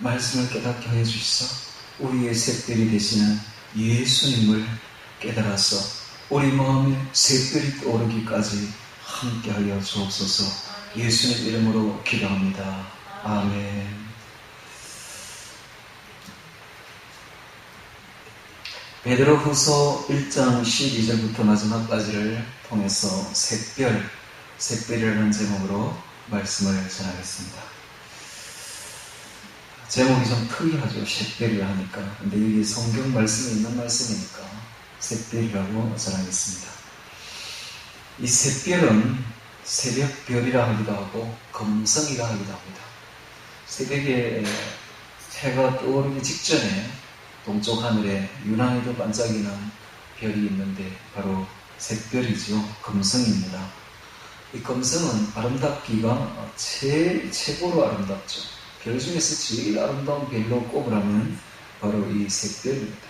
말씀을 깨닫게 하여 주시소. 우리의 샛별이 되시는 예수님을 깨달아서 우리 마음에 샛별이 떠오르기까지 함께하여 주옵소서. 예수님 이름으로 기도합니다. 아멘. 베드로후서 1장 12절부터 마지막까지를 통해서 샛별이라는 제목으로 말씀을 전하겠습니다. 제목이 좀 특이하죠. 샛별이라 하니까. 근데 이게 성경 말씀에 있는 말씀이니까 샛별이라고 전하겠습니다. 이 샛별은 새벽별이라 하기도 하고 금성이라 하기도 합니다. 새벽에 해가 떠오르기 직전에 동쪽 하늘에 유난히도 반짝이는 별이 있는데 바로 샛별이죠. 금성입니다. 이 금성은 아름답기가 최고로 아름답죠. 별 중에서 제일 아름다운 별로 꼽으라면 바로 이 샛별입니다.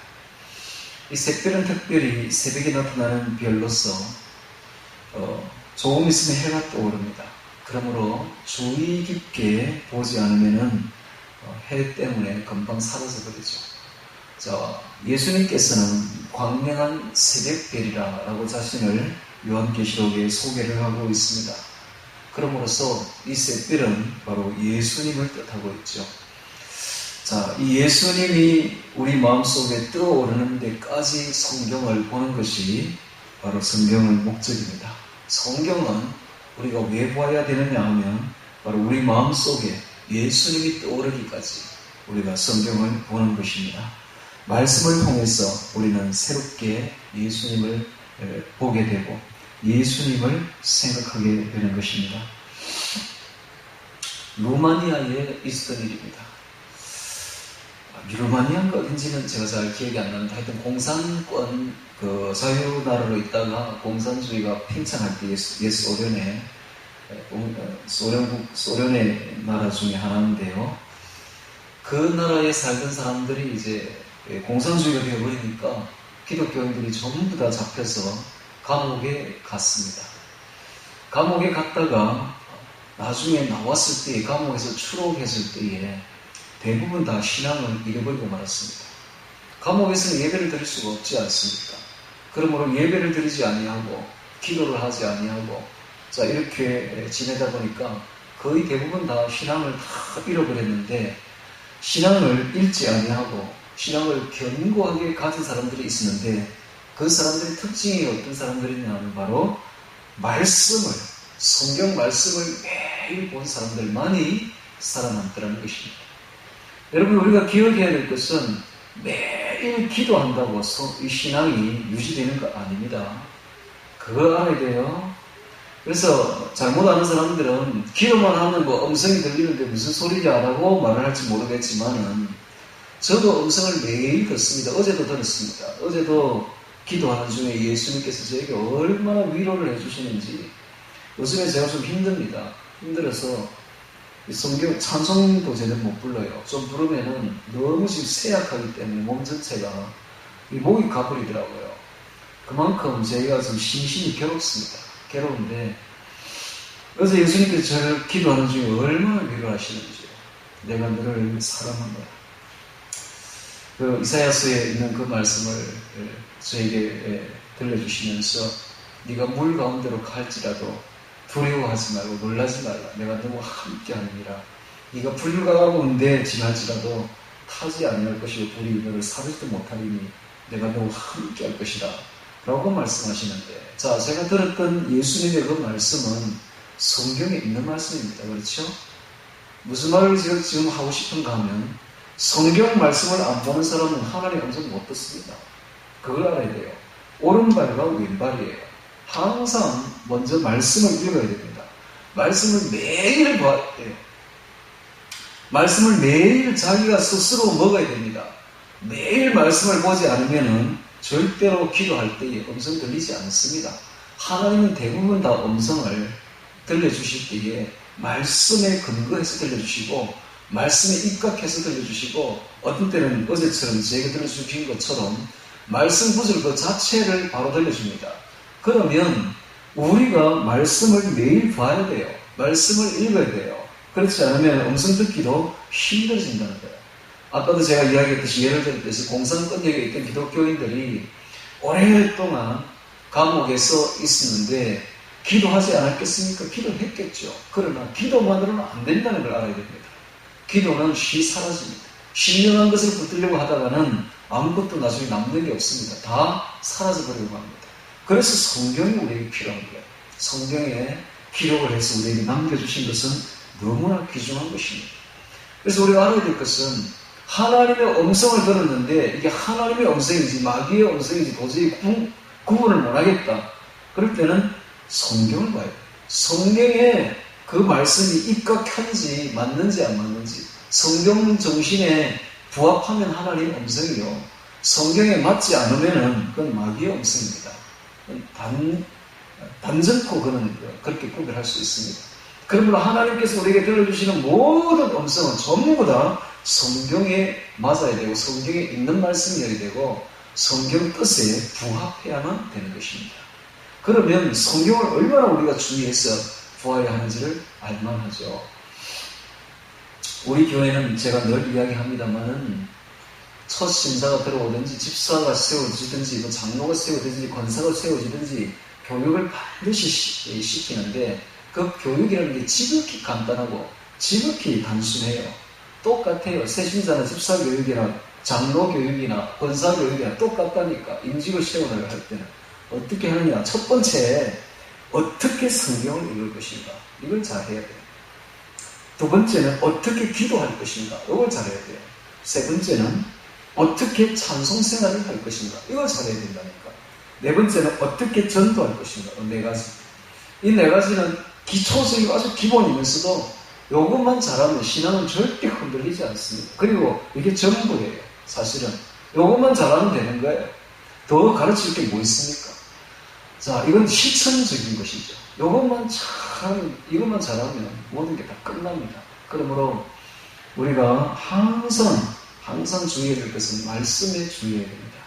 이 샛별은 특별히 새벽에 나타나는 별로서 조금 있으면 해가 떠오릅니다. 그러므로 주의 깊게 보지 않으면 해 때문에 금방 사라져버리죠. 예수님께서는 광명한 새벽별이라고 자신을 요한계시록에 소개를 하고 있습니다. 그러므로서 이 샛별은 바로 예수님을 뜻하고 있죠. 이 예수님이 우리 마음속에 떠오르는 데까지 성경을 보는 것이 바로 성경의 목적입니다. 성경은 우리가 왜 봐야 되느냐 하면 바로 우리 마음속에 예수님이 떠오르기까지 우리가 성경을 보는 것입니다. 말씀을 통해서 우리는 새롭게 예수님을 보게 되고 예수님을 생각하게 되는 것입니다. 루마니아에 있었던 일입니다. 루마니아가 어딘지는 제가 잘 기억이 안 나는데 하여튼 공산권 자유나라로 있다가 공산주의가 팽창할 때 소련의 나라 중에 하나인데요. 그 나라에 살던 사람들이 이제 공산주의가 되어버리니까 기독교인들이 전부 다 잡혀서 감옥에 갔습니다. 감옥에 갔다가 나중에 나왔을 때, 감옥에서 출옥했을 때에 대부분 다 신앙을 잃어버리고 말았습니다. 감옥에서는 예배를 드릴 수가 없지 않습니까? 그러므로 예배를 드리지 아니하고 기도를 하지 아니하고 이렇게 지내다 보니까 거의 대부분 다 신앙을 다 잃어버렸는데, 신앙을 잃지 아니하고 신앙을 견고하게 가진 사람들이 있었는데, 그 사람들의 특징이 어떤 사람들이냐면 바로 성경 말씀을 매일 본 사람들만이 살아남더라는 것입니다. 여러분, 우리가 기억해야 될 것은 매일 기도한다고 이 신앙이 유지되는 거 아닙니다. 그거 알아야 돼요. 그래서 잘못 아는 사람들은 기도만 하면 음성이 들리는데 무슨 소리냐라고 말을 할지 모르겠지만은, 저도 음성을 매일 듣습니다. 어제도 들었습니다. 어제도 기도하는 중에 예수님께서 저에게 얼마나 위로를 해주시는지. 요즘에 제가 좀 힘듭니다. 힘들어서 성경 찬송도 제대로 못 불러요. 좀 부르면은 너무 지금 쇠약하기 때문에 몸 전체가 목이 가버리더라고요. 그만큼 제가 지금 심신이 괴로운데, 그래서 예수님께서 저를 기도하는 중에 얼마나 위로하시는지요. 내가 너를 사랑한다. 이사야서에 있는 그 말씀을 저에게 들려주시면서, 네가 물 가운데로 갈지라도 두려워하지 말고 놀라지 말라. 내가 너와 함께하느니라. 네가 불 가운데 지날지라도 타지 아니할 것이고 불이 너를 사르지도 못하리니 내가 너와 함께할 것이다 라고 말씀하시는데, 제가 들었던 예수님의 그 말씀은 성경에 있는 말씀입니다. 그렇죠? 무슨 말을 지금 하고 싶은가 하면, 성경 말씀을 안 보는 사람은 하나님 음성 못 듣습니다. 그걸 알아야 돼요. 오른발과 왼발이에요. 항상 먼저 말씀을 읽어야 됩니다. 말씀을 매일 봐야 돼요. 말씀을 매일 자기가 스스로 먹어야 됩니다. 매일 말씀을 보지 않으면 절대로 기도할 때에 음성 들리지 않습니다. 하나님은 대부분 다 음성을 들려주실 때에 말씀에 근거해서 들려주시고, 말씀에 입각해서 들려주시고, 어떤 때는 어제처럼 제가 들려주신 것처럼 말씀 구절 그 자체를 바로 들려줍니다. 그러면 우리가 말씀을 매일 봐야 돼요. 말씀을 읽어야 돼요. 그렇지 않으면 음성 듣기도 힘들어진다는 거예요. 아까도 제가 이야기했듯이 예를 들듯이 공산권역에 있던 기독교인들이 오랫동안 감옥에서 있었는데 기도하지 않았겠습니까? 기도했겠죠. 그러나 기도만으로는 안 된다는 걸 알아야 됩니다. 기도는 쉬 사라집니다. 신령한 것을 붙들려고 하다가는 아무것도 나중에 남는 게 없습니다. 다 사라져버리고 합니다. 그래서 성경이 우리에게 필요한 거예요. 성경에 기록을 해서 우리에게 남겨주신 것은 너무나 귀중한 것입니다. 그래서 우리가 알아야 될 것은 하나님의 음성을 들었는데 이게 하나님의 음성인지 마귀의 음성인지 도저히 구분을 못하겠다. 그럴 때는 성경을 봐야 돼요. 성경에 그 말씀이 입각한지 맞는지 안 맞는지, 성경 정신에 부합하면 하나님의 음성이요, 성경에 맞지 않으면 그건 마귀의 음성입니다. 단정코 그는 그렇게 구별할 수 있습니다. 그러므로 하나님께서 우리에게 들려주시는 모든 음성은 전부 다 성경에 맞아야 되고 성경에 있는 말씀이어야 되고 성경 뜻에 부합해야만 되는 것입니다. 그러면 성경을 얼마나 우리가 주의해서 보아야 하는지를 알만하죠. 우리 교회는 제가 늘 이야기합니다만은 첫 신자가 들어오든지 집사가 세워지든지 장로가 세워지든지 권사가 세워지든지 교육을 반드시 시키는데 그 교육이라는 게 지극히 간단하고 지극히 단순해요. 똑같아요. 새신자나 집사 교육이나 장로 교육이나 권사 교육이나 똑같다니까. 임직을 세워나갈 할 때는 어떻게 하느냐. 첫 번째, 어떻게 성경을 읽을 것인가. 이걸 잘해야 돼요. 두 번째는 어떻게 기도할 것인가. 이걸 잘해야 돼요. 세 번째는 어떻게 찬송 생활을 할 것인가. 이걸 잘해야 된다니까. 네 번째는 어떻게 전도할 것인가. 네 가지. 이 네 가지는 기초적이고 아주 기본이면서도 이것만 잘하면 신앙은 절대 흔들리지 않습니다. 그리고 이게 전부예요. 사실은 이것만 잘하면 되는 거예요. 더 가르칠 게 뭐 있습니까? 자, 이건 실천적인 것이죠. 이것만 잘하면 모든 게 다 끝납니다. 그러므로 우리가 항상 주의해야 될 것은 말씀에 주의해야 됩니다.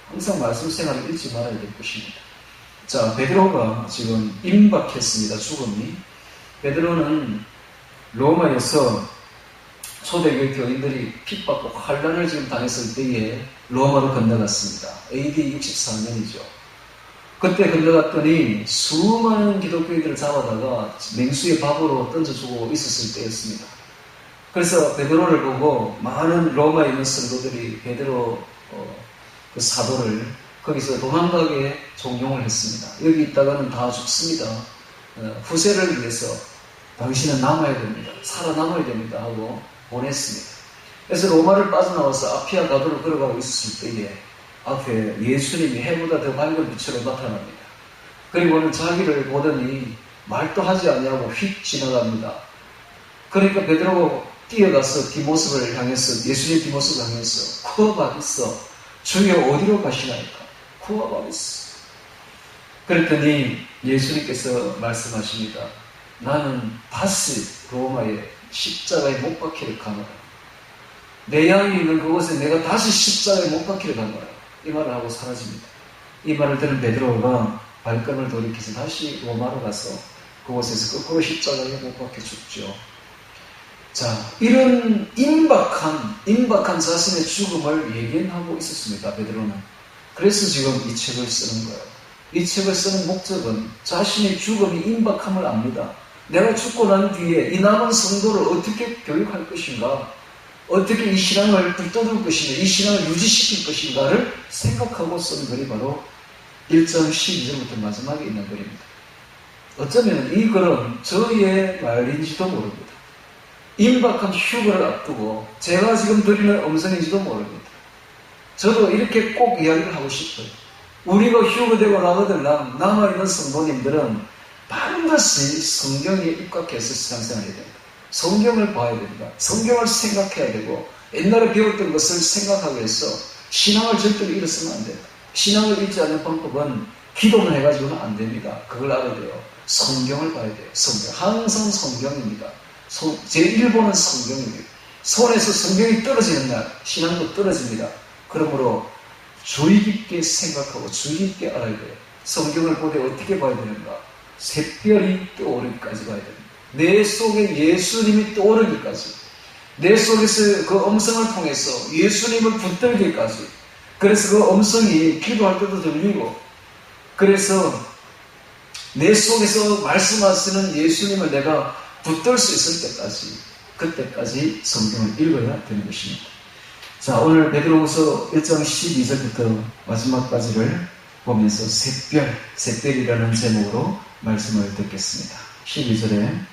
항상 말씀 생활을 잃지 말아야 될 것입니다. 자, 베드로가 지금 임박했습니다. 죽음이. 베드로는 로마에서 초대교회 교인들이 핍박과 환란을 지금 당했을 때에 로마로 건너갔습니다. AD 64년이죠. 그때 건너갔더니 수많은 기독교인들을 잡아다가 맹수의 밥으로 던져주고 있었을 때였습니다. 그래서 베드로를 보고 많은 로마에 있는 성도들이 베드로 그 사도를 거기서 도망가게 종용을 했습니다. 여기 있다가는 다 죽습니다. 후세를 위해서 당신은 남아야 됩니다. 살아남아야 됩니다. 하고 보냈습니다. 그래서 로마를 빠져나와서 아피아 가도로 걸어가고 있었을 때에 앞에 예수님이 해보다 더 밝은 빛으로 나타납니다. 그리고는 자기를 보더니 말도 하지 않냐고 휙 지나갑니다. 그러니까 베드로가 뛰어가서 뒷모습을 향해서 예수님 뒷모습을 향해서 쿠어바비스 주여 어디로 가시나이까? 쿠어바비스. 그랬더니 예수님께서 말씀하십니다. 나는 다시 로마에 십자가에 못 박히를 가노라. 내 양이 있는 그곳에 내가 다시 십자가에 못 박히를 가노라. 이 말을 하고 사라집니다. 이 말을 들은 베드로가 발걸음을 돌이켜서 다시 로마로 가서 그곳에서 거꾸로 십자가에 못 박혀 죽죠. 자, 이런 임박한 자신의 죽음을 예견하고 있었습니다. 베드로는. 그래서 지금 이 책을 쓰는 거예요. 이 책을 쓰는 목적은 자신의 죽음이 임박함을 압니다. 내가 죽고 난 뒤에 이 남은 성도를 어떻게 교육할 것인가, 어떻게 이 신앙을 붙들을 것인가, 이 신앙을 유지시킬 것인가를 생각하고 쓴 글이 바로 1장 12절부터 마지막에 있는 글입니다. 어쩌면 이 글은 저의 말인지도 모릅니다. 임박한 휴거를 앞두고 제가 지금 드리는 음성인지도 모릅니다. 저도 이렇게 꼭 이야기를 하고 싶어요. 우리가 휴거되고 나거들랑 남아있는 성도님들은 반드시 성경에 입각해서 신앙생활을 해야 됩니다. 성경을 봐야 됩니다. 성경을 생각해야 되고 옛날에 배웠던 것을 생각하기 위해서 신앙을 절대로 잃어서는 안 됩니다. 신앙을 잃지 않는 방법은 기도만 해가지고는 안 됩니다. 그걸 알아야 돼요. 성경을 봐야 돼요. 성경. 항상 성경입니다. 제1번은 성경입니다. 손에서 성경이 떨어지는 날 신앙도 떨어집니다. 그러므로 주의 깊게 생각하고 주의 깊게 알아야 돼요. 성경을 보되 어떻게 봐야 되는가? 샛별이 떠오르기까지 봐야 됩니다. 내 속에 예수님이 떠오르기까지. 내 속에서 그 음성을 통해서 예수님을 붙들기까지. 그래서 그 음성이 기도할 때도 들리고, 그래서 내 속에서 말씀하시는 예수님을 내가 붙들 수 있을 때까지, 그때까지 성경을 읽어야 되는 것입니다. 자, 오늘 베드로후서 1장 12절부터 마지막까지를 보면서 샛별이라는 제목으로 말씀을 듣겠습니다. 12절에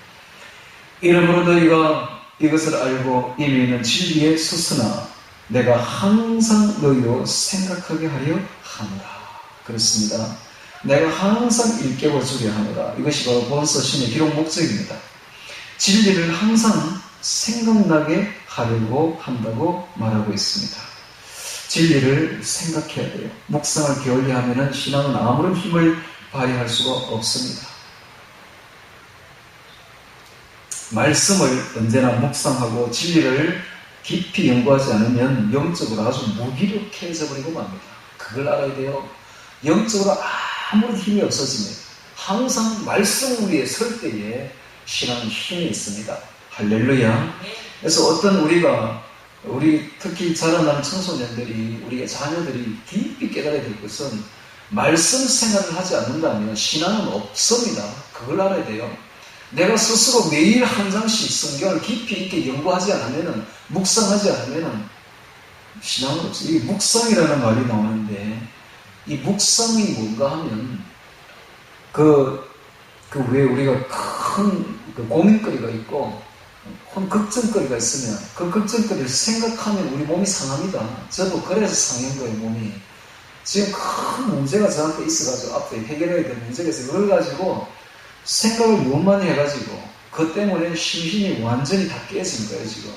이러므로 너희가 이것을 알고 이미 있는 진리에 서서나 내가 항상 너희로 생각하게 하려 하노라. 그렇습니다. 내가 항상 일깨워 주려 하노라. 이것이 바로 본서 신의 기록 목적입니다. 진리를 항상 생각나게 하려고 한다고 말하고 있습니다. 진리를 생각해야 돼요. 묵상을 게을리 하면은 신앙은 아무런 힘을 발휘할 수가 없습니다. 말씀을 언제나 묵상하고 진리를 깊이 연구하지 않으면 영적으로 아주 무기력해져 버리고 맙니다. 그걸 알아야 돼요. 영적으로 아무런 힘이 없어집니다. 항상 말씀 위에 설 때에 신앙은 힘이 있습니다. 할렐루야. 그래서 어떤 우리 특히 자라나는 청소년들이, 우리의 자녀들이 깊이 깨달아야 될 것은 말씀 생활을 하지 않는다면 신앙은 없습니다. 그걸 알아야 돼요. 내가 스스로 매일 한 장씩 성경을 깊이 있게 연구하지 않으면, 묵상하지 않으면 신앙은 없어요. 이 묵상이라는 말이 나오는데, 이 묵상이 뭔가 하면 왜 우리가 큰 고민거리가 있고 큰 걱정거리가 있으면 그 걱정거리를 생각하면 우리 몸이 상합니다. 저도 그래서 상한 거예요. 몸이 지금 큰 문제가 저한테 있어가지고 앞으로 해결해야 될 문제가 있어요. 그걸 가지고 생각을 너무 많이 해가지고 그 때문에 심신이 완전히 다 깨진 거예요. 지금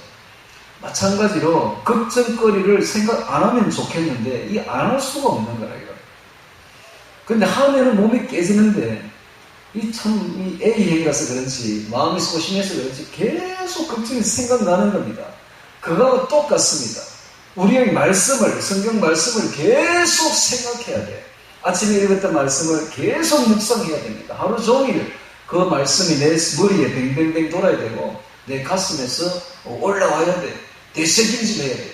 마찬가지로 걱정거리를 생각 안 하면 좋겠는데 이 안 할 수가 없는 거라 이거. 근데 하면은 몸이 깨지는데 이 A행이라서 그런지 마음이 소심해서 그런지 계속 걱정이 생각나는 겁니다. 그거와 똑같습니다. 우리의 성경 말씀을 계속 생각해야 돼. 아침에 읽었던 말씀을 계속 묵상해야 됩니다. 하루 종일 그 말씀이 내 머리에 뱅뱅뱅 돌아야 되고 내 가슴에서 올라와야 돼. 되새김질해야 돼.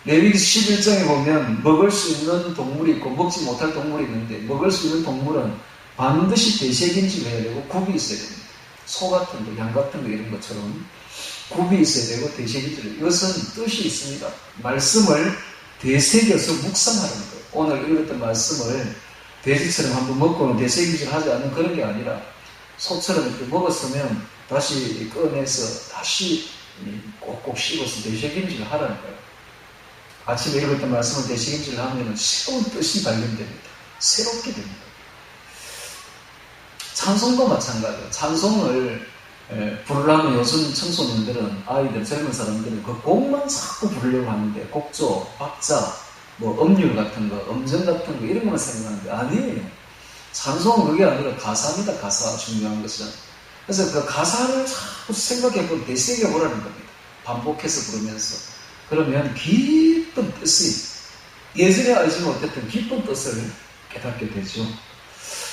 레위기 11장에 보면 먹을 수 있는 동물이 있고 먹지 못할 동물이 있는데 먹을 수 있는 동물은 반드시 되새김질을 해야 되고 굽이 있어야 됩니다. 소 같은 거, 양 같은 거 이런 것처럼 굽이 있어야 되고 되새김질. 이것은 뜻이 있습니다. 말씀을 되새겨서 묵상하는 거예요. 오늘 읽었던 말씀을 돼지처럼 한번 먹고는 되새김질 하지 않는 그런 게 아니라 소처럼 이렇게 먹었으면 다시 꺼내서 다시 꼭꼭 씹어서 되새김질을 하라는 거예요. 아침에 읽었던 말씀을 되새김질을 하면 새로운 뜻이 발견됩니다. 새롭게 됩니다. 찬송도 마찬가지예요. 찬송을 부르려면 요즘 청소년들은, 아이들, 젊은 사람들은 그 곡만 자꾸 부르려고 하는데 곡조, 박자, 음률 같은 거, 음정 같은 거 이런 것만 생각하는데 아니에요. 찬송은 그게 아니라 가사입니다. 가사 중요한 것은. 그래서 그 가사를 자꾸 생각해보고 되새겨보라는 겁니다. 반복해서 부르면서. 그러면 깊은 뜻이 예전에 알지 못했던 깊은 뜻을 깨닫게 되죠.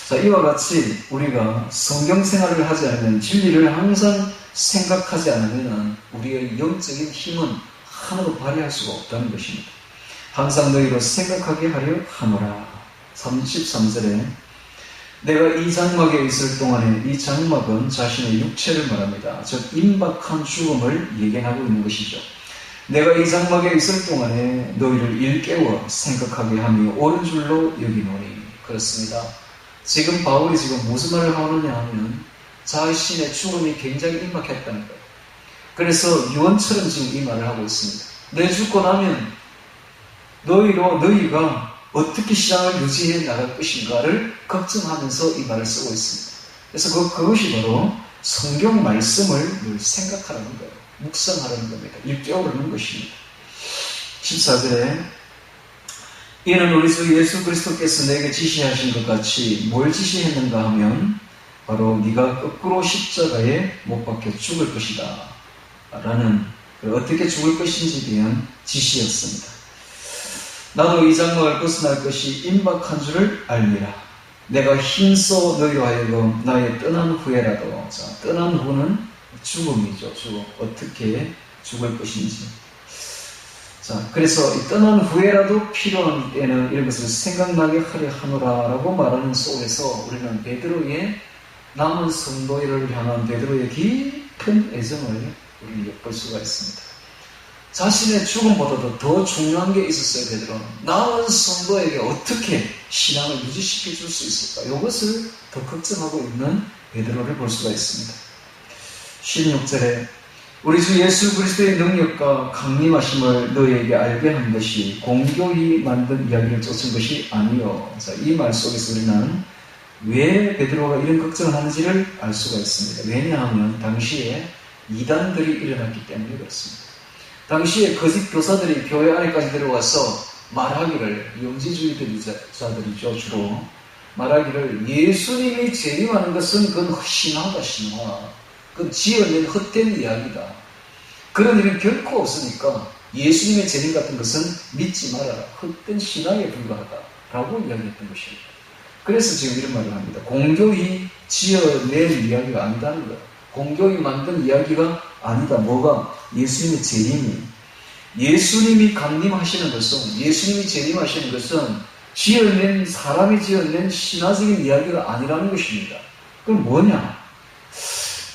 자, 이와 같이 우리가 성경 생활을 하지 않으면, 진리를 항상 생각하지 않으면 우리의 영적인 힘은 하나도 발휘할 수가 없다는 것입니다. 항상 너희로 생각하게 하려 하노라. 33절에 내가 이 장막에 있을 동안에, 이 장막은 자신의 육체를 말합니다. 즉 임박한 죽음을 예견하고 있는 것이죠. 내가 이 장막에 있을 동안에 너희를 일깨워 생각하게 하며 옳은 줄로 여기노니. 그렇습니다. 지금 바울이 무슨 말을 하느냐 하면 자신의 죽음이 굉장히 임박했다는 거예요. 그래서 유언처럼 지금 이 말을 하고 있습니다. 내 죽고 나면 너희가 어떻게 신앙을 유지해 나갈 것인가를 걱정하면서 이 말을 쓰고 있습니다. 그래서 그것이 바로 성경 말씀을 늘 생각하라는 거예요. 묵상하라는 겁니다. 일깨우라는 것입니다. 14절에 이는 우리 주 예수 그리스도께서 내게 지시하신 것 같이 뭘 지시했는가 하면 바로 네가 거꾸로 십자가에 못 박혀 죽을 것이다 라는, 어떻게 죽을 것인지에 대한 지시였습니다. 나도 이 장막을 벗어날 것이 임박한 줄을 알미라. 내가 힘써 너희로 하여금 나의 떠난 후에라도. 자, 떠난 후는 죽음이죠. 죽음. 어떻게 죽을 것인지. 자, 그래서 이 떠난 후에라도 필요한 때는 이런 것을 생각나게 하려 하노라라고 말하는 속에서 우리는 베드로의 남은 성도를 향한 베드로의 깊은 애정을 우리는 엿볼 수가 있습니다. 자신의 죽음보다도 더 중요한 게 있었어요. 베드로는 남은 성도에게 어떻게 신앙을 유지시켜 줄 수 있을까, 이것을 더 걱정하고 있는 베드로를 볼 수가 있습니다. 16절에 우리 주 예수 그리스도의 능력과 강림하심을 너희에게 알게 한 것이 공교히 만든 이야기를 쫓은 것이 아니요. 자, 이 말 속에서 우리는 왜 베드로가 이런 걱정을 하는지를 알 수가 있습니다. 왜냐하면 당시에 이단들이 일어났기 때문에 그렇습니다. 당시에 거짓 교사들이 교회 안에까지 들어와서 말하기를, 영지주의자들이죠, 주로 말하기를 예수님이 재림하는 것은 그건 신화다, 신화. 그건 지어낸 헛된 이야기다. 그런 일은 결코 없으니까 예수님의 재림 같은 것은 믿지 말아라. 헛된 신화에 불과하다. 라고 이야기했던 것입니다. 그래서 지금 이런 말을 합니다. 공교히 지어낸 이야기가 아니다는 거예요. 공교히 만든 이야기가 아니다. 뭐가? 예수님의 재림이. 예수님이 강림하시는 것은, 예수님이 재림하시는 것은 지어낸, 사람이 지어낸 신화적인 이야기가 아니라는 것입니다. 그럼 뭐냐?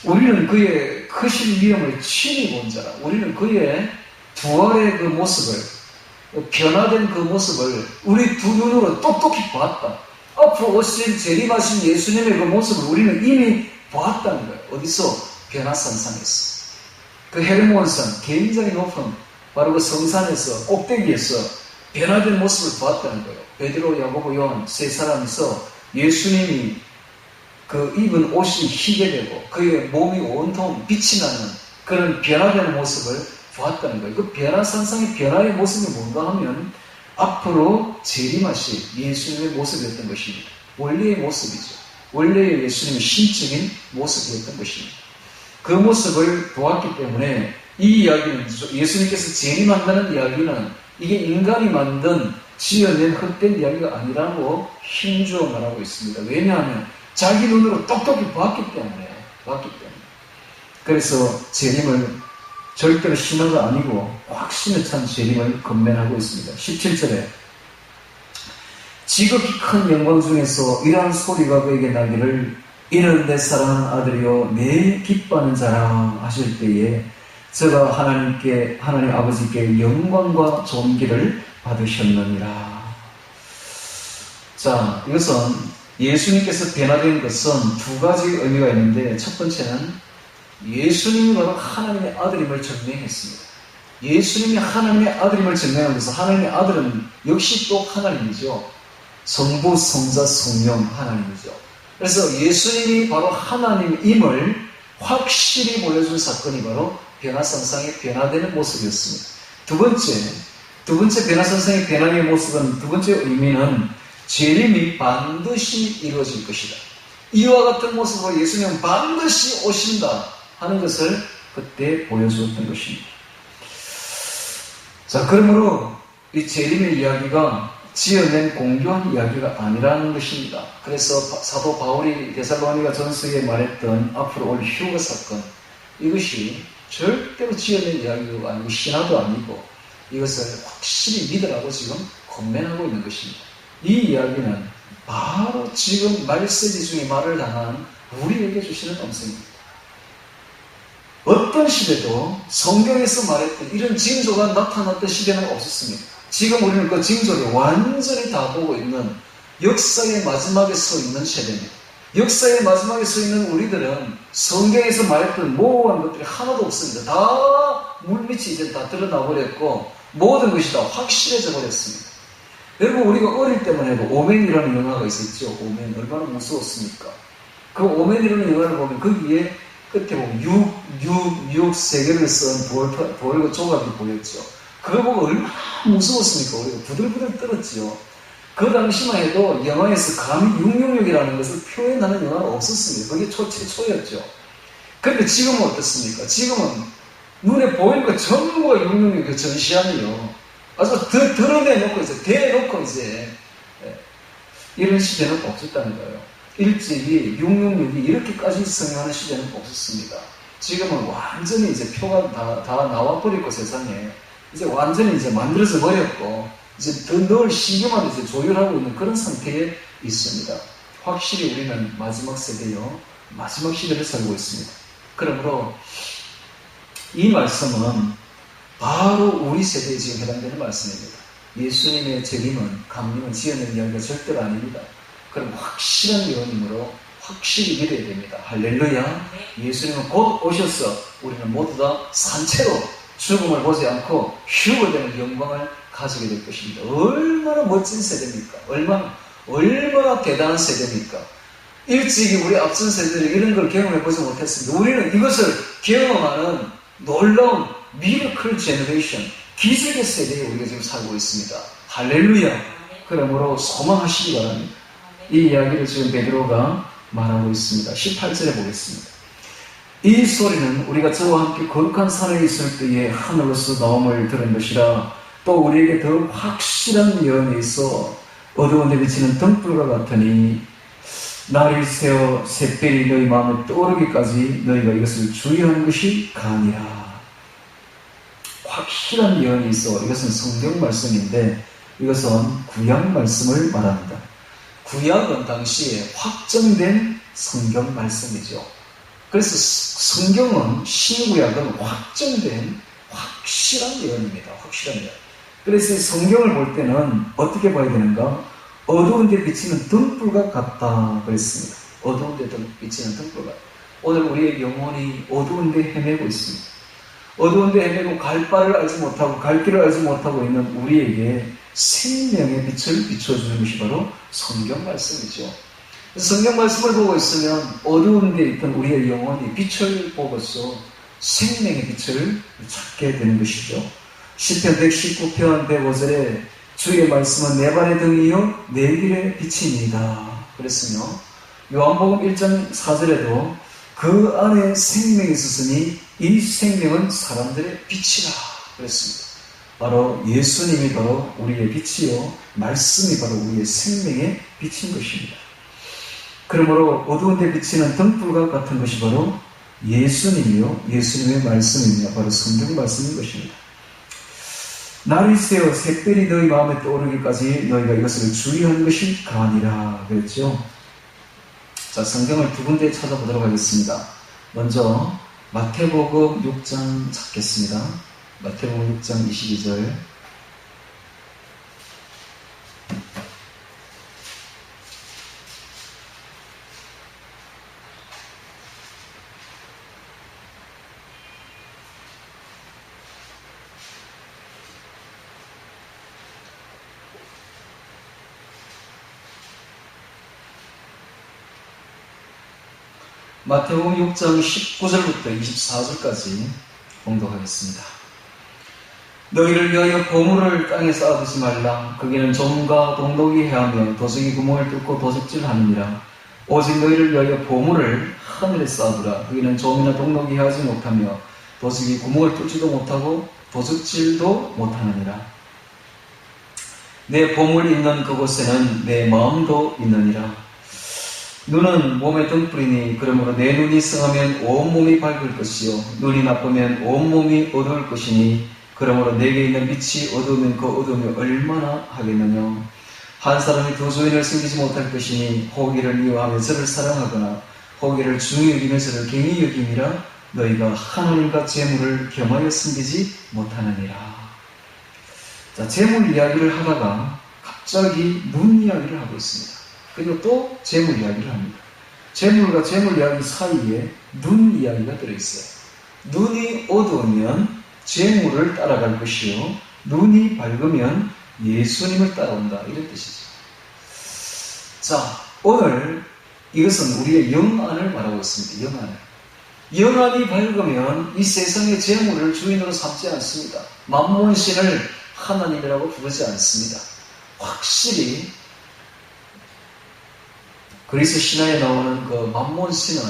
우리는 그의 크신 위엄을 친히 본 자라. 우리는 그의 부활의 그 모습을, 변화된 그 모습을 우리 두 눈으로 똑똑히 봤다. 앞으로 오신 재림하신 예수님의 그 모습을 우리는 이미 보았다는 거예요. 어디서? 변화산상에서. 그 헤르몬산, 굉장히 높은 바로 그 성산에서, 꼭대기에서 변화된 모습을 보았다는 거예요. 베드로, 야고보, 요한 세 사람이서 예수님이 그 입은 옷이 희게 되고 그의 몸이 온통 빛이 나는 그런 변화되는 모습을 보았다는 거예요. 그 변화산상의 변화의 모습이 뭔가 하면 앞으로 재림하실 예수님의 모습이었던 것입니다. 원래의 모습이죠. 원래의 예수님의 신적인 모습이었던 것입니다. 그 모습을 보았기 때문에 이 이야기는, 예수님께서 재림한다는 이야기는 이게 인간이 만든 지어낸 헛된 이야기가 아니라고 힘주어 말하고 있습니다. 왜냐하면 자기 눈으로 똑똑히 봤기 때문에. 그래서 재림을 절대로 신화가 아니고 확신에 찬 재림을 건면하고 있습니다. 17절에 지극히 큰 영광 중에서 이러한 소리가 그에게 나기를 이는 내 사랑하는 아들이요 내 기뻐하는 자라 하실 때에 저가 하나님 아버지께 영광과 존귀를 받으셨느니라. 자, 이것은 예수님께서 변화된 것은 두 가지 의미가 있는데, 첫 번째는 예수님이 바로 하나님의 아들임을 증명했습니다. 예수님이 하나님의 아들임을 증명하면서, 하나님의 아들은 역시 또 하나님이죠. 성부, 성자, 성령 하나님이죠. 그래서 예수님이 바로 하나님임을 확실히 보여준 사건이 바로 변화산상의 변화되는 모습이었습니다. 두 번째 변화산상의 변화의 모습은, 두 번째 의미는 재림이 반드시 이루어질 것이다. 이와 같은 모습으로 예수님은 반드시 오신다 하는 것을 그때 보여주었던 것입니다. 자, 그러므로 이 재림의 이야기가 지어낸 공교한 이야기가 아니라는 것입니다. 그래서 사도 바울이 데살로니가 전서에 말했던 앞으로 올 휴거 사건, 이것이 절대로 지어낸 이야기가 아니고 신화도 아니고 이것을 확실히 믿으라고 지금 권면하고 있는 것입니다. 이 이야기는 바로 지금 말세지 중에 말을 당한 우리에게 주시는 음성입니다. 어떤 시대도 성경에서 말했던 이런 징조가 나타났던 시대는 없었습니다. 지금 우리는 그 징조를 완전히 다 보고 있는 역사의 마지막에 서 있는 세대입니다. 역사의 마지막에 서 있는 우리들은 성경에서 말했던 모호한 것들이 하나도 없습니다. 다 물밑이 이제 다 드러나 버렸고 모든 것이 다 확실해져 버렸습니다. 여러분, 우리가 어릴 때만 해도 오맨이라는 영화가 있었죠. 오맨 얼마나 무서웠습니까? 그 오맨이라는 영화를 보면 거기에 끝에 보면 육 세계를 쓴 돌과 조각이 보였죠. 그걸 보고 얼마나 무서웠습니까? 우리가 부들부들 떨었죠. 그 당시만 해도 영화에서 감히 666이라는 것을 표현하는 영화가 없었습니다. 그게 최초였죠. 그런데 지금은 어떻습니까? 지금은 눈에 보이는 것 전부가 666이 전시하네요. 아주 드러내놓고 이제 대놓고 이제 이런 시대는 없었다는 거예요. 일찍이 666이 이렇게까지 성행하는 시대는 없었습니다. 지금은 완전히 이제 표가 다 나와버렸고 세상에 이제 완전히 이제 만들어져 버렸고 이제 더 늘 신경만 이제 조율하고 있는 그런 상태에 있습니다. 확실히 우리는 마지막 세대요. 마지막 시대를 살고 있습니다. 그러므로 이 말씀은 바로 우리 세대에 지금 해당되는 말씀입니다. 예수님의 재림은, 강림은 지어낸 이야기가 절대로 아닙니다. 그럼 확실한 예언이므로 확실히 믿어야 됩니다. 할렐루야. 예수님은 곧 오셔서 우리는 모두 다 산채로 죽음을 보지 않고 휴거되는 영광을 가지게 될 것입니다. 얼마나 멋진 세대입니까? 얼마나 대단한 세대입니까? 일찍이 우리 앞선 세대들이 이런 걸 경험해 보지 못했습니다. 우리는 이것을 경험하는 놀라운 미러클 제너레이션, 기적의 세대에 우리가 지금 살고 있습니다. 할렐루야. 그러므로 소망하시기 바랍니다. 이 이야기를 지금 베드로가 말하고 있습니다. 18절에 보겠습니다. 이 소리는 우리가 저와 함께 거룩한 산에 있을 때에 하늘로서 나옴을 들은 것이라. 또 우리에게 더 확실한 예언이 있어 어두운 데 비치는 등불과 같으니 날이 새어 샛별이 너희 마음에 떠오르기까지 너희가 이것을 주의하는 것이 가니라. 확실한 예언이 있어. 이것은 성경 말씀인데 이것은 구약 말씀을 말합니다. 구약은 당시에 확정된 성경 말씀이죠. 그래서 성경은, 신구약은 확정된 확실한 예언입니다. 확실한 예언. 그래서 성경을 볼 때는 어떻게 봐야 되는가? 어두운 데 비치는 등불과 같다 그랬습니다. 어두운 데 비치는 등불과. 오늘 우리의 영혼이 어두운 데 헤매고 있습니다. 어두운 데 헤매고 갈 바를 알지 못하고 갈 길을 알지 못하고 있는 우리에게 생명의 빛을 비춰주는 것이 바로 성경 말씀이죠. 성경 말씀을 보고 있으면 어두운 데 있던 우리의 영혼이 빛을 보고서 생명의 빛을 찾게 되는 것이죠. 시편 119편 105절에 주의 말씀은 내 발의 등이요 내 길의 빛이니이다 그랬으며, 요한복음 1장 4절에도 그 안에 생명이 있으니 이 생명은 사람들의 빛이라 그랬습니다. 바로 예수님이 바로 우리의 빛이요, 말씀이 바로 우리의 생명의 빛인 것입니다. 그러므로 어두운 데 비치는 등불과 같은 것이 바로 예수님이요, 예수님의 말씀이며 바로 성경 말씀인 것입니다. 날이 새어 샛별이 너희 마음에 떠오르기까지 너희가 이것을 주의하는 것이 가니라 그랬죠. 자, 성경을 두 군데 찾아보도록 하겠습니다. 먼저 마태복음 6장 찾겠습니다. 마태복음 6장 22절. 마태복음 6장 19절부터 24절까지 봉독하겠습니다. 너희를 위하여 보물을 땅에 쌓아두지 말라. 거기는 좀과 동독이 해하며 도적이 구멍을 뚫고 도적질하느니라. 오직 너희를 위하여 보물을 하늘에 쌓아두라. 거기는 좀이나 동독이 해하지 못하며 도적이 구멍을 뚫지도 못하고 도적질도 못하느니라. 내 보물이 있는 그곳에는 내 마음도 있느니라. 눈은 몸의 등불이니 그러므로 내 눈이 성하면 온몸이 밝을 것이요 눈이 나쁘면 온몸이 어두울 것이니 그러므로 내게 있는 빛이 어두우면 그 어두움이 얼마나 하겠느냐. 한 사람이 두 주인을 섬기지 못할 것이니 호기를 미워하며 저를 사랑하거나 호기를 중히 여기며 저를 갱히 여김이라. 너희가 하나님과 재물을 겸하여 섬기지 못하느니라. 자, 재물 이야기를 하다가 갑자기 눈 이야기를 하고 있습니다. 그리고 또 재물 이야기를 합니다. 재물과 재물 이야기 사이에 눈 이야기가 들어있어요. 눈이 어두우면 재물을 따라갈 것이요 눈이 밝으면 예수님을 따라온다, 이런 뜻이죠. 자, 오늘 이것은 우리의 영안을 말하고 있습니다. 영안을. 영안이 밝으면 이 세상의 재물을 주인으로 삼지 않습니다. 만몬신을 하나님이라고 부르지 않습니다. 확실히 그리스 신화에 나오는 그 만몬신은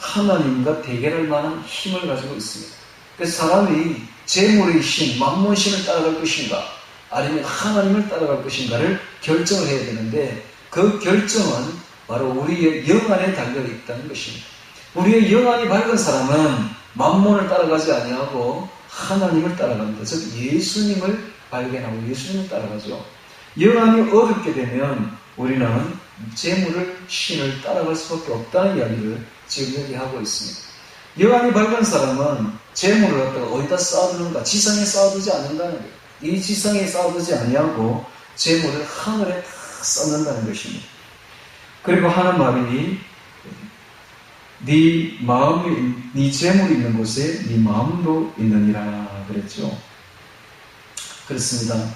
하나님과 대결할 만한 힘을 가지고 있습니다. 그래서 사람이 재물의 신, 만몬신을 따라갈 것인가 아니면 하나님을 따라갈 것인가를 결정을 해야 되는데 그 결정은 바로 우리의 영안에 달려 있다는 것입니다. 우리의 영안이 밝은 사람은 만몬을 따라가지 아니하고 하나님을 따라갑니다. 즉 예수님을 발견하고 예수님을 따라가죠. 영안이 어둡게 되면 우리는 재물을, 신을 따라갈 수밖에 없다는 이야기를 지금 여기 하고 있습니다. 영안이 밝은 사람은 재물을 갖다가 어디다 쌓아두는가? 지상에 쌓아두지 않는다는 거예요. 이 지상에 쌓아두지 아니하고 재물을 하늘에 다 쌓는다는 것입니다. 그리고 하는 말이 네 마음이, 네 재물이 있는 곳에 네 마음도 있느니라 그랬죠. 그렇습니다.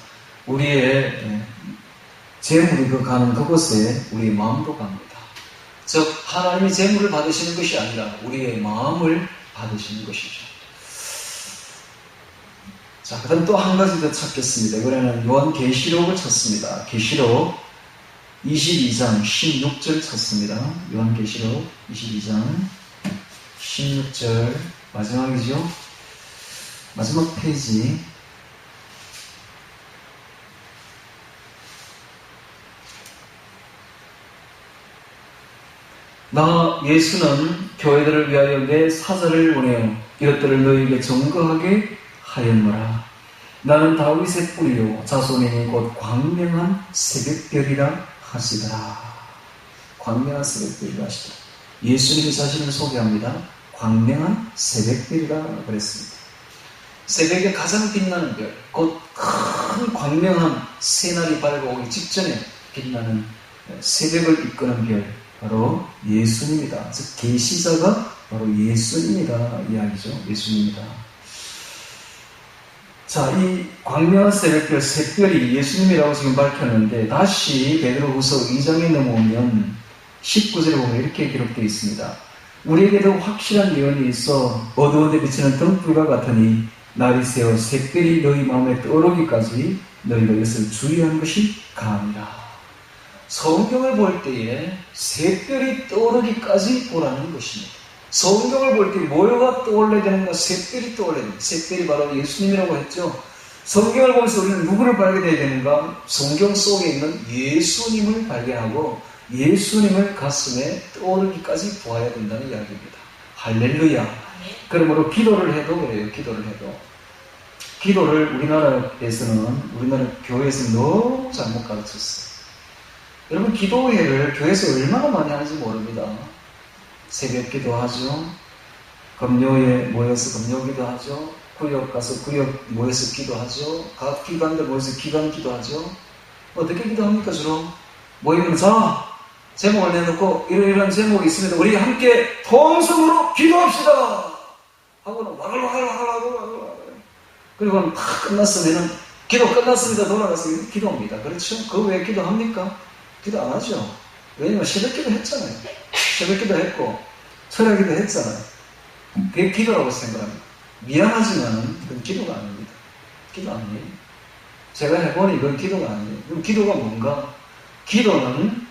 우리의 재물이 가는 그곳에 우리의 마음도 갑니다. 즉 하나님이 재물을 받으시는 것이 아니라 우리의 마음을 받으시는 것이죠. 자, 그 다음 또 한 가지 더 찾겠습니다. 이번에는 요한계시록을 찾습니다. 계시록 22장 16절 찾습니다. 요한계시록 22장 16절 마지막이죠. 마지막 페이지. 나 예수는 교회들을 위하여 내 사자를 보내어 이것들을 너희에게 증거하게 하였노라. 나는 다윗의 뿌리요 자손이니 곧 광명한 새벽별이라 하시더라. 광명한 새벽별이라 하시더라. 예수님이 자신을 소개합니다. 광명한 새벽별이라 그랬습니다. 새벽에 가장 빛나는 별, 곧 큰 광명한 새날이 밝아오기 직전에 빛나는 새벽을 이끄는 별, 바로 예수님이다. 즉 계시자가 바로 예수님이다 이야기죠. 예수님이다. 자, 이 광명한 새벽별, 새별이 예수님이라고 지금 밝혔는데 다시 베드로후서 2장에 넘어오면 19절에 보면 이렇게 기록되어 있습니다. 우리에게도 확실한 예언이 있어 어두운 데 비치는 등불과 같으니 날이 새어 새별이 너희 마음에 떠오르기까지 너희가 이것을 주의하는 것이 감이라. 성경을 볼 때에 새별이 떠오르기까지 보라는 것입니다. 성경을 볼 때 뭐가 떠올라야 되는가? 새별이 떠올라야 됩니다. 새별이 바로 예수님이라고 했죠. 성경을 보면서 우리는 누구를 발견해야 되는가? 성경 속에 있는 예수님을 발견하고 예수님을 가슴에 떠오르기까지 보아야 된다는 이야기입니다. 할렐루야. 그러므로 기도를 해도 그래요. 기도를 우리나라 교회에서는 너무 잘못 가르쳤어요. 여러분 기도회를 교회에서 얼마나 많이 하는지 모릅니다. 새벽 기도하죠. 금요에 모여서 금요 기도하죠. 구역 가서 구역 모여서 기도하죠. 각 기관들 모여서 기관 기도하죠. 어떻게 기도합니까 주로? 모이면 자 제목을 내놓고 이런 제목이 있습니다. 우리 함께 통성으로 기도합시다 하고는 와글와글 그리고 다 끝났으면 기도 끝났습니다. 돌아가서 기도합니다. 그렇죠? 그 외에 기도합니까? 기도 안 하죠. 왜냐면 새벽기도 했잖아요. 새벽기도 했고 철야기도 했잖아요. 그게 기도라고 생각합니다. 미안하지만 그건 기도가 아닙니다. 기도 아니에요. 제가 해보니 이건 기도가 아니에요. 그럼 기도가 뭔가? 기도는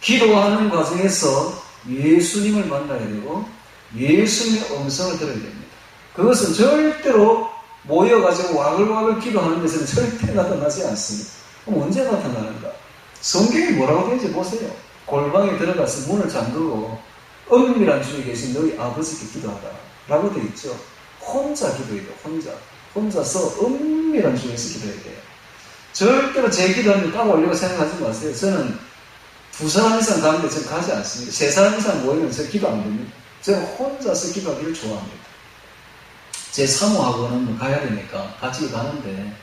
기도하는 과정에서 예수님을 만나야 되고 예수님의 음성을 들어야 됩니다. 그것은 절대로 모여가지고 와글와글 기도하는 데서는 절대 나타나지 않습니다. 그럼 언제 나타나는가? 성경이 뭐라고 되는지 보세요. 골방에 들어가서 문을 잠그고 은밀한 중에 계신 너희 아버지께 기도하라 라고 되어 있죠. 혼자 기도해야 돼요. 혼자서 은밀한 중에서 기도해야 돼요. 절대로 제 기도하는데 딱 올리고 생각하지 마세요. 저는 2사람 이상 가는데 저는 가지 않습니다. 3사람 이상 모이면 저 기도 안 됩니다. 저는 혼자서 기도하기를 좋아합니다. 제 사모하고는 가야 되니까 같이 가는데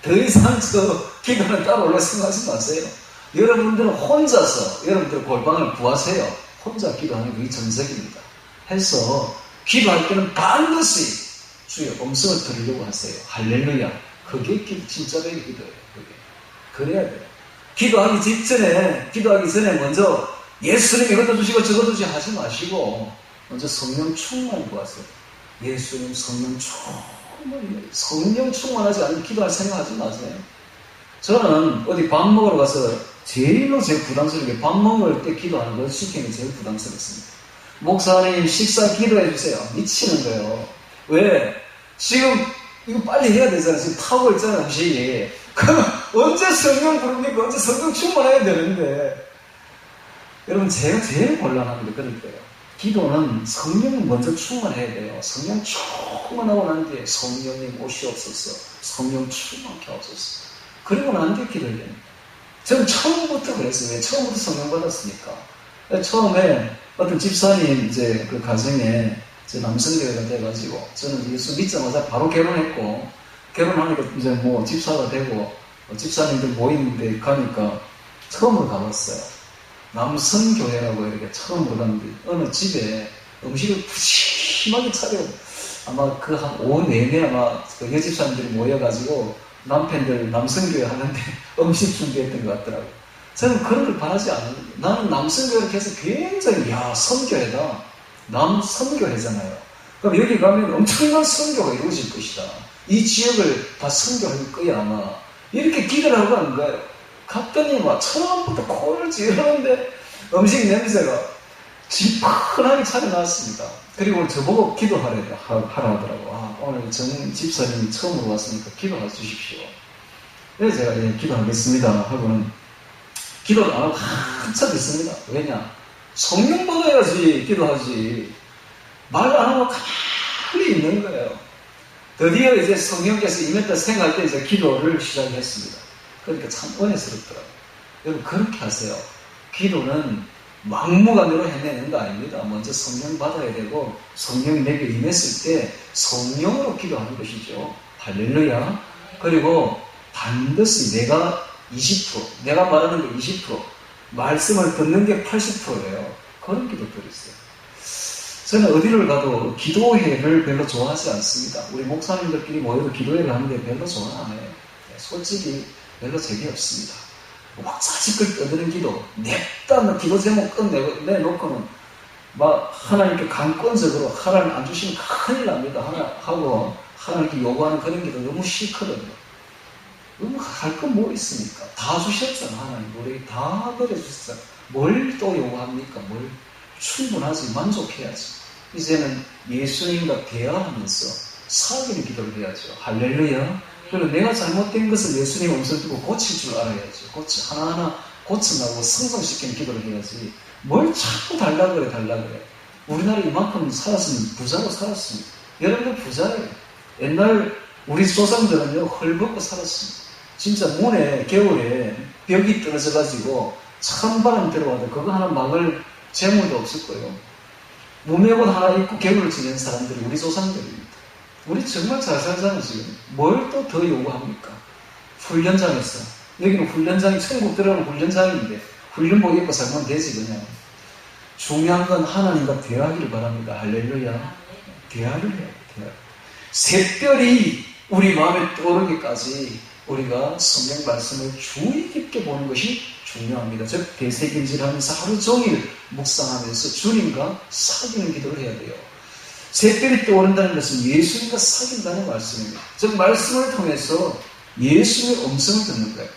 더 이상 저 기도는 따로 올라 생각하지 마세요. 여러분들은 혼자서 여러분들 골방을 구하세요. 혼자 기도하는 게 정석입니다. 해서 기도할 때는 반드시 주의 음성을 들으려고 하세요. 할렐루야. 그게 진짜로 기도예요. 그게. 그래야 돼요. 기도하기 전에 먼저 예수님 이것도 주시고 저것도 주시고 하지 마시고 먼저 성령 충만을 구하세요. 예수님 성령 충만하지 않으면 기도할 생각하지 마세요. 저는 어디 밥 먹으러 가서 제일 부담스럽게 밥 먹을 때 기도하는 걸 시키는 게 제일 부담스럽습니다. 목사님 식사 기도해 주세요. 미치는 거예요. 왜? 지금 이거 빨리 해야 되잖아요. 지금 타고 있잖아요. 음식이. 그럼 언제 성령 부릅니까? 언제 성령 충만해야 되는데. 여러분 제가 제일 곤란합니다. 그럴 때요. 기도는 성령을 먼저 충만해야 돼요. 성령 충만하고 난 뒤에 성령님 오시옵소서, 성령 충만케 하옵소서. 그리고 난 뒤에 기도해야 됩니다. 저는 처음부터 그랬어요. 왜? 처음부터 성령 받았으니까. 처음에 어떤 집사님 이제 그 가정에 제 남성교회가 돼가지고 저는 예수 믿자마자 바로 결혼했고, 결혼하니까 이제 뭐 집사가 되고 집사님들 모이는데 가니까 처음으로 가봤어요. 남성교회라고 이렇게 처음으로 갔는데 어느 집에 음식을 푸짐하게 차려, 아마 그 한 오후 내내 아마 그 여집사님들이 모여가지고 남편들 남성교회 하는데 음식 준비했던 것 같더라고요. 저는 그런 걸 바라지 않는데, 나는 남성교회를 해서 굉장히, 야, 선교회다. 남선교회잖아요. 그럼 여기 가면 엄청난 선교가 이루어질 것이다. 이 지역을 다 선교할 거야, 아마. 이렇게 기대를 하고 가는 거예요. 갔더니 막 처음부터 코를 찌르는데 음식 냄새가 지펀하게 차려놨습니다. 그리고 저보고 기도하라 하더라고. 오늘 정 집사님이 처음으로 왔으니까 기도해 주십시오. 그래서 제가 기도하겠습니다 하고는 기도를 안 하고 한참 있습니다. 왜냐? 성령 받아야지 기도하지. 말 안 하고 가만히 있는 거예요. 드디어 이제 성령께서 임했다 생각할 때 이제 기도를 시작했습니다. 그러니까 참 은혜스럽더라고요. 여러분 그렇게 하세요. 기도는 막무가내로 해내는 거 아닙니다. 먼저 성령 받아야 되고, 성령이 내게 임했을 때 성령으로 기도하는 것이죠. 할렐루야. 그리고 반드시 내가 20%, 내가 말하는 게 20%, 말씀을 듣는 게 80%예요. 그런 기도들이 있어요. 저는 어디를 가도 기도회를 별로 좋아하지 않습니다. 우리 목사님들끼리 모여도 기도회를 하는데 별로 좋아 안 해요. 솔직히 별로 재미없습니다. wak사지껄 떠드는 기도, 냅다 기도 제목 끝내놓고는 막 하나님께 강권적으로 하나님 안 주시면 큰일 납니다. 하고 하나님께 요구하는 그런 기도 너무 싫거든요. 너무 할 건 뭐 있습니까? 다 주셨잖아. 하나님 우리 다 드려주셨잖아. 뭘 또 요구합니까? 뭘 충분하지, 만족해야지. 이제는 예수님과 대화하면서 사귀는 기도를 해야죠. 할렐루야. 그리고 내가 잘못된 것을 예수님 음성 듣고 고칠 줄 알아야죠. 하나하나 고쳐나고 성장시키는 기도를 해야지. 뭘 자꾸 달라 그래. 우리나라 이만큼 살았으면 부자로 살았습니다. 여러분들 부자예요. 옛날 우리 조상들은요, 헐벗고 살았습니다. 진짜 문에 겨울에 벽이 떨어져가지고 찬바람 들어와도 그거 하나 막을 재물도 없을 거예요. 무명옷 하나 입고 겨울을 지낸 사람들이 우리 조상들입니다. 우리 정말 잘 살잖아요, 지금. 뭘 또 더 요구합니까? 훈련장에서. 여기는 훈련장이, 천국 들어가는 훈련장인데, 훈련복 입고 살면 되지, 그냥. 중요한 건 하나님과 대화하기를 바랍니다. 할렐루야. 대화를 해야 돼요. 샛별이 우리 마음에 떠오르기까지 우리가 성경 말씀을 주의 깊게 보는 것이 중요합니다. 즉, 대세김질하면서 하루 종일 묵상하면서 주님과 사귀는 기도를 해야 돼요. 샛별이 떠오른다는 것은 예수님과 사귄다는 말씀입니다. 즉 말씀을 통해서 예수님의 음성을 듣는 거예요.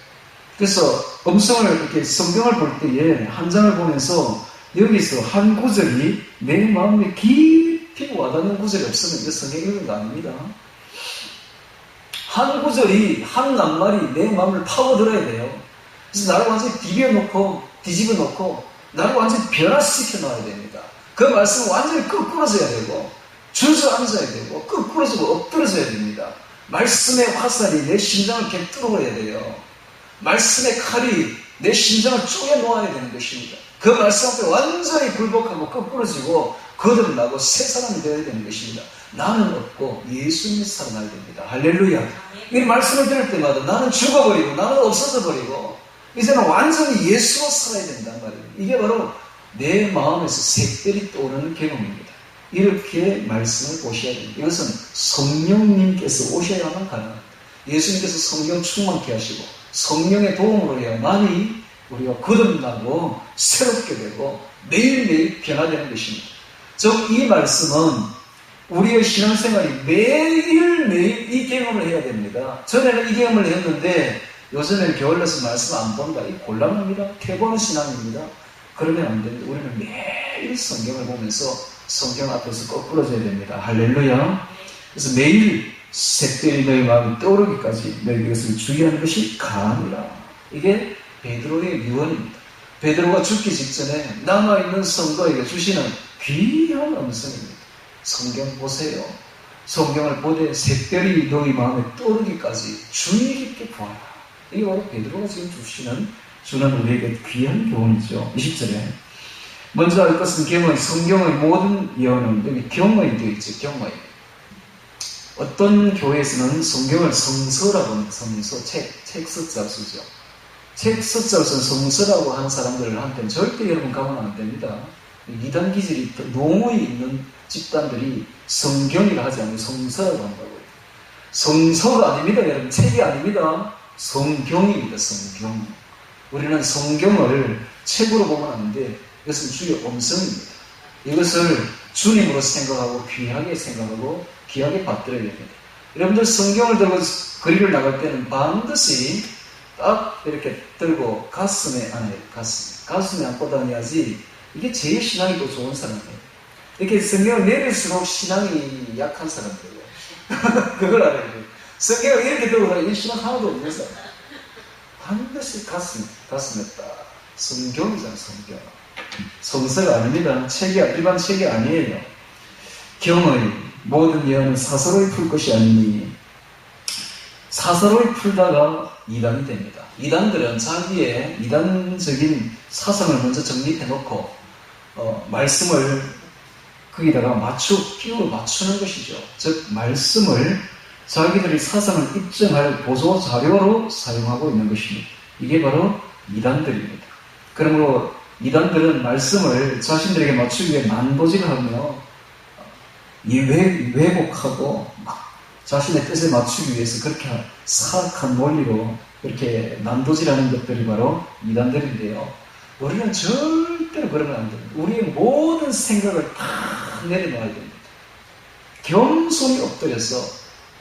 그래서 음성을 이렇게 성경을 볼 때에 한 장을 보면서 여기서 한 구절이 내 마음에 깊이 와닿는 구절이 없으면 이거 성경 읽는 거 아닙니다. 한 구절이, 한 낱말이 내 마음을 파고들어야 돼요. 그래서 나를 완전히 비벼놓고 뒤집어 놓고 나를 완전히 변화시켜 놔야 됩니다. 그 말씀은 완전히 거꾸러져야 되고 주저앉아야 되고 거꾸러지고 엎드러져야 됩니다. 말씀의 화살이 내 심장을 꿰뚫어야 돼요. 말씀의 칼이 내 심장을 쪼개놓아야 되는 것입니다. 그 말씀 앞에 완전히 굴복하고 거꾸러지고 거듭나고 새 사람이 되어야 되는 것입니다. 나는 없고 예수님이 살아나야 됩니다. 할렐루야. 이 말씀을 들을 때마다 나는 죽어버리고 나는 없어져 버리고 이제는 완전히 예수로 살아야 된단 말이에요. 이게 바로 내 마음에서 샛별이 떠오르는 경험입니다. 이렇게 말씀을 보셔야 됩니다. 이것은 성령님께서 오셔야만 가능합니다. 예수님께서 성령 충만케 하시고 성령의 도움으로 해야만이 우리가 거듭나고 새롭게 되고 매일매일 변화되는 것입니다. 즉 이 말씀은 우리의 신앙생활이 매일매일 이 경험을 해야 됩니다. 전에는 이 경험을 했는데 요즘에는 게을러서 말씀 안 본다. 이 곤란합니다. 퇴보하는 신앙입니다. 그러면 안 됩니다. 우리는 매일 성경을 보면서 성경 앞에서 거꾸러져야 됩니다. 할렐루야. 그래서 매일 샛별이 너의 마음이 떠오르기까지 너희 이것을 주의하는 것이 가함이라. 이게 베드로의 유언입니다. 베드로가 죽기 직전에 남아있는 성도에게 주시는 귀한 음성입니다. 성경 보세요. 성경을 보되 샛별이 너희 마음에 떠오르기까지 주의 깊게 보아라. 이게 바로 베드로가 지금 주는 우리에게 귀한 교훈이죠. 20절에 먼저 알 것은 경의, 성경의 모든 예언은 여기 경의 되어 있죠. 경의. 어떤 교회에서는 성경을 성서라고 합니다. 성서, 책 숫자 쓰죠. 책 숫자를 쓴 성서라고 하는 사람들한테는 절대 여러분 가면 안 됩니다. 이단 기질이 농후에 있는 집단들이 성경이라 하지 않고 성서라고 한다고요. 성서가 아닙니다. 여러분 책이 아닙니다. 성경입니다. 성경. 우리는 성경을 책으로 보면 안 돼. 이것은 주의 음성입니다. 이것을 주님으로 생각하고 귀하게 생각하고 귀하게 받들어야 됩니다. 여러분들 성경을 들고 거리를 나갈 때는 반드시 딱 이렇게 들고 가슴에 안고 다녀야지. 이게 제일 신앙이 더 좋은 사람이에요. 이렇게 성경을 내릴수록 신앙이 약한 사람들이에요. 그걸 알아야 돼요. 성경을 이렇게 들고 다니면 신앙 하나도 없는 사람. 반드시 가슴에 딱. 성경이잖아, 성경. 성서가 아닙니다. 일반 책이 아니에요. 경의, 모든 예언은 사서로이 풀 것이 아니니, 사서로이 풀다가 이단이 됩니다. 이단들은 자기의 이단적인 사상을 먼저 정립해놓고, 말씀을 거기다가 끼워 맞추는 것이죠. 즉, 말씀을 자기들의 사상을 입증할 보조 자료로 사용하고 있는 것입니다. 이게 바로 이단들입니다. 그러므로 이단들은 말씀을 자신들에게 맞추기 위해 난도질하며 왜곡하고 막 자신의 뜻에 맞추기 위해서 그렇게 사악한 논리로 그렇게 난도질하는 것들이 바로 이단들인데요. 우리는 절대로 그러면 안 됩니다. 우리의 모든 생각을 다 내려놔야 됩니다. 겸손히 엎드려서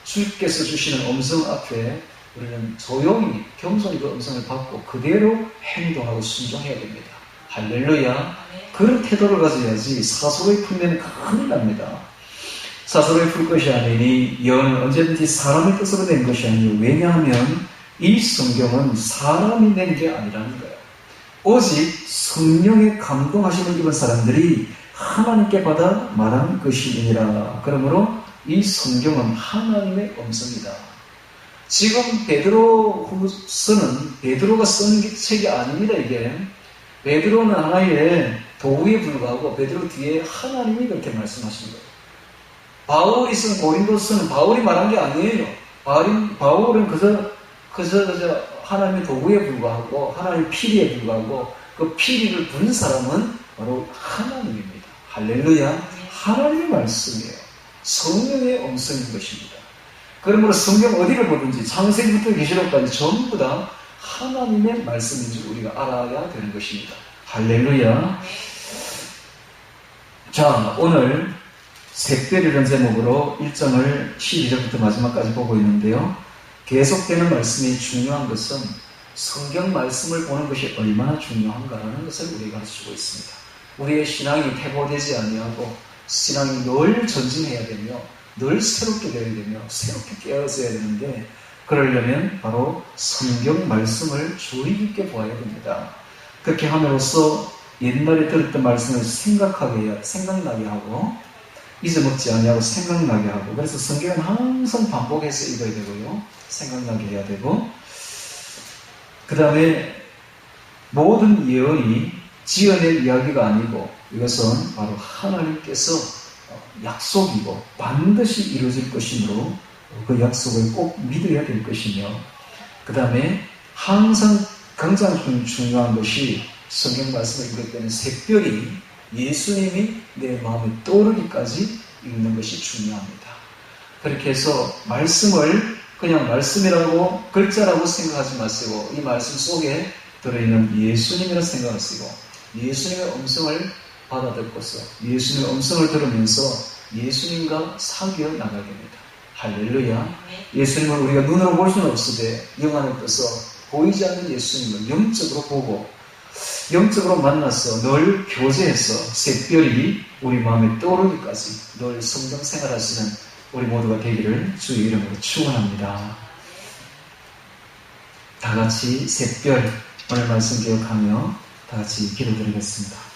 주께서 주시는 음성 앞에 우리는 조용히 겸손히 그 음성을 받고 그대로 행동하고 순종해야 됩니다. 할렐루야. 그런 태도를 가져야지 사소로이 풀면 큰일 납니다. 사소로이 풀 것이 아니니 예언은 언제든지 사람의 뜻으로 된 것이 아니요. 왜냐하면 이 성경은 사람이 낸 게 아니라는 거예요. 오직 성령의 감동하심을 입은 사람들이 하나님께 받아 말한 것이니라. 그러므로 이 성경은 하나님의 음성이다. 지금 베드로후서는 베드로가 쓴 책이 아닙니다. 이게 베드로는 하나의 도구에 불과하고 베드로 뒤에 하나님이 그렇게 말씀하시는 거예요. 바울이 쓴 고린도서는 바울이 말한 게 아니에요. 바울은 그저 하나님의 도구에 불과하고 하나님의 피리에 불과하고 그 피리를 부른 사람은 바로 하나님입니다. 할렐루야. 하나님의 말씀이에요. 성령의 음성인 것입니다. 그러므로 성경 어디를 보든지 창세기부터 계시록까지 전부 다 하나님의 말씀인 줄 우리가 알아야 되는 것입니다. 할렐루야. 자, 오늘 샛별이라는 제목으로 1장을 12절부터 마지막까지 보고 있는데요. 계속되는 말씀이 중요한 것은 성경 말씀을 보는 것이 얼마나 중요한가라는 것을 우리가 가르치고 있습니다. 우리의 신앙이 퇴보되지 아니하고 신앙이 늘 전진해야 되며 늘 새롭게 되어야 되며 새롭게 깨어져야 되는데 그러려면 바로 성경 말씀을 주의 깊게 보아야 됩니다. 그렇게 함으로써 옛날에 들었던 말씀을 생각나게 하고 잊어먹지 아니하고 생각나게 하고 그래서 성경은 항상 반복해서 읽어야 되고요. 생각나게 해야 되고 그 다음에 모든 예언이 지어낼 이야기가 아니고 이것은 바로 하나님께서 약속이고 반드시 이루어질 것이므로 그 약속을 꼭 믿어야 될 것이며 그 다음에 항상 가장 중요한 것이 성경 말씀을 읽을 때는 샛별이 예수님이 내 마음에 떠오르기까지 읽는 것이 중요합니다. 그렇게 해서 말씀을 그냥 말씀이라고 글자라고 생각하지 마시고 이 말씀 속에 들어있는 예수님이라 생각하시고 예수님의 음성을 받아듣고서 예수님의 음성을 들으면서 예수님과 사귀어 나가게 됩니다. 할렐루야. 예수님을 우리가 눈으로 볼 수는 없으되 영 안에 떠서 보이지 않는 예수님을 영적으로 보고 영적으로 만나서 늘 교제해서 샛별이 우리 마음에 떠오르기까지 늘 성경 생활하시는 우리 모두가 되기를 주의 이름으로 축원합니다. 다 같이 샛별 오늘 말씀 기억하며 다 같이 기도드리겠습니다.